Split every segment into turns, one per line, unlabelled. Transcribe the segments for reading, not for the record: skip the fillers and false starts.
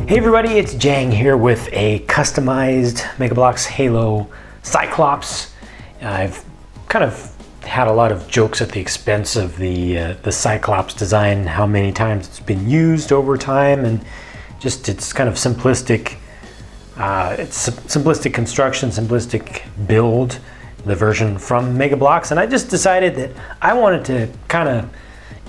Hey everybody, it's Jang here with a customized Bloks Halo Cyclops. I've kind of had a lot of jokes at the expense of the Cyclops design, how many times it's been used over time, and just it's kind of simplistic. It's simplistic construction, simplistic build, the version from Bloks, and I just decided that I wanted to kind of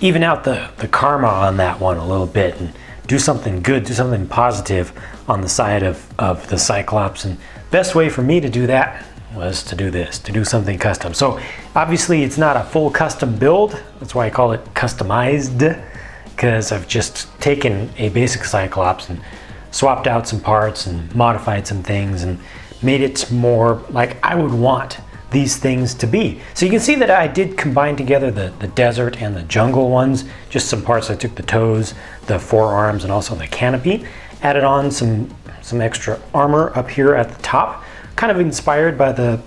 even out the karma on that one a little bit and do something good, do something positive on the side of the Cyclops. And best way for me to do that was to do this, to do something custom. So obviously it's not a full custom build. That's why I call it customized, because I've just taken a basic Cyclops and swapped out some parts and modified some things and made it more like I would want these things to be. So you can see that I did combine together the desert and the jungle ones, just some parts. I took the toes, the forearms, and also the canopy, added on some extra armor up here at the top, kind of inspired by the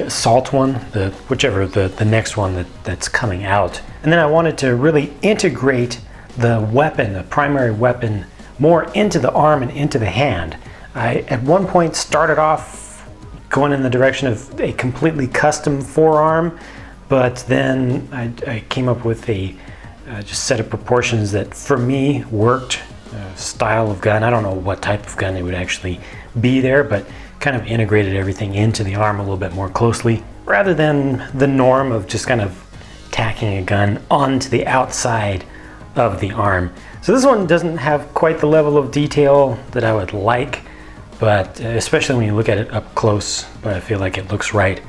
assault one, the next one that's coming out. And then I wanted to really integrate the weapon, the primary weapon, more into the arm and into the hand. I at one point started off going in the direction of a completely custom forearm, but then I came up with a just set of proportions that for me worked. Style of gun, I don't know what type of gun it would actually be there, but kind of integrated everything into the arm a little bit more closely, rather than the norm of just kind of tacking a gun onto the outside of the arm. So this one doesn't have quite the level of detail that I would like, but especially when you look at it up close, but I feel like it looks right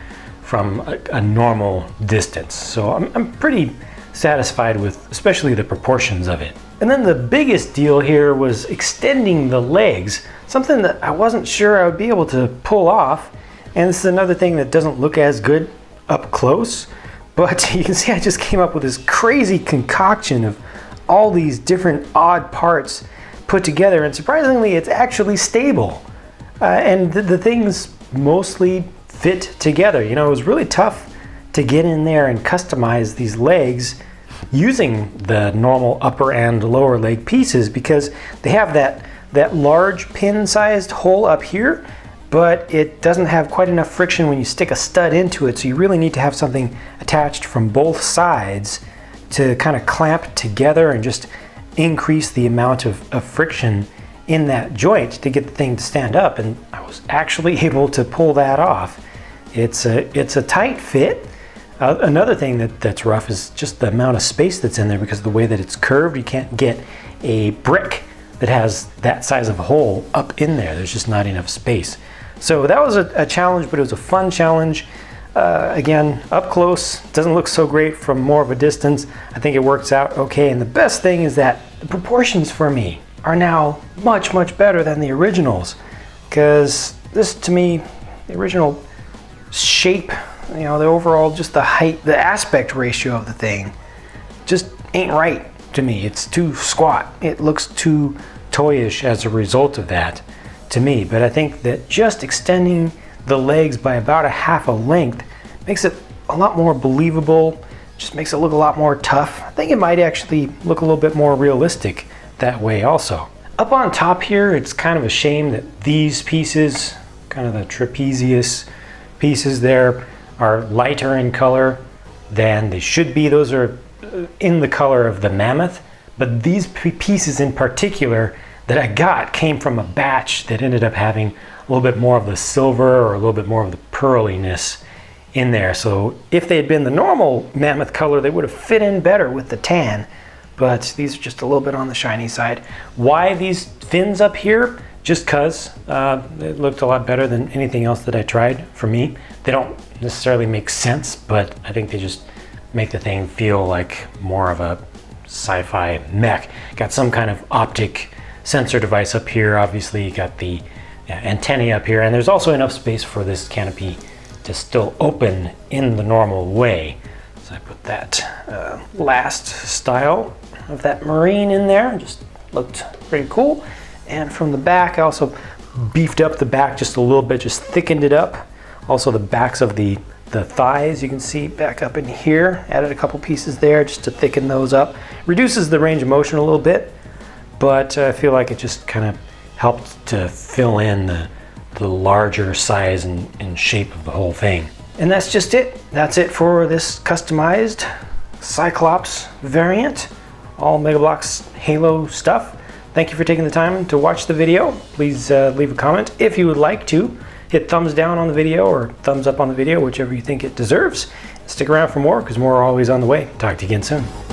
from a normal distance. So I'm pretty satisfied with especially the proportions of it. And then the biggest deal here was extending the legs, something that I wasn't sure I would be able to pull off. And this is another thing that doesn't look as good up close, but you can see I just came up with this crazy concoction of all these different odd parts put together, and surprisingly it's actually stable. And the things mostly fit together. You know, it was really tough to get in there and customize these legs using the normal upper and lower leg pieces, because they have that large pin-sized hole up here, but it doesn't have quite enough friction when you stick a stud into it, so you really need to have something attached from both sides to kind of clamp together and just increase the amount of friction in that joint to get the thing to stand up. And I was actually able to pull that off. It's a tight fit. Another thing that's rough is just the amount of space that's in there, because of the way that it's curved. You can't get a brick that has that size of a hole up in there. There's just not enough space. So that was a challenge, but it was a fun challenge. Again, up close, doesn't look so great from more of a distance. I think it works out okay. And the best thing is that the proportions for me are now much, much better than the originals, because this, to me, the original shape, you know, the overall, just the height, the aspect ratio of the thing just ain't right to me. It's too squat. It looks too toyish as a result of that to me. But I think that just extending the legs by about a half a length makes it a lot more believable, just makes it look a lot more tough. I think it might actually look a little bit more realistic that way also. Up on top here, it's kind of a shame that these pieces, kind of the trapezius pieces there, are lighter in color than they should be. Those are in the color of the mammoth, but these pieces in particular that I got came from a batch that ended up having a little bit more of the silver or a little bit more of the pearliness in there. So if they had been the normal mammoth color, they would have fit in better with the tan, but these are just a little bit on the shiny side. Why these fins up here? Just cause it looked a lot better than anything else that I tried for me. They don't necessarily make sense, but I think they just make the thing feel like more of a sci-fi mech. Got some kind of optic sensor device up here. Obviously you got the antennae up here, and there's also enough space for this canopy to still open in the normal way. So I put that last style of that marine in there. Just looked pretty cool. And from the back, I also beefed up the back just a little bit, just thickened it up. Also the backs of the thighs, you can see back up in here. Added a couple pieces there just to thicken those up. Reduces the range of motion a little bit, but I feel like it just kind of helped to fill in the larger size and shape of the whole thing. And that's just it. That's it for this customized Cyclops variant, all Mega Bloks Halo stuff. Thank you for taking the time to watch the video. Please leave a comment if you would like to. Hit thumbs down on the video or thumbs up on the video, whichever you think it deserves. Stick around for more, because more are always on the way. Talk to you again soon.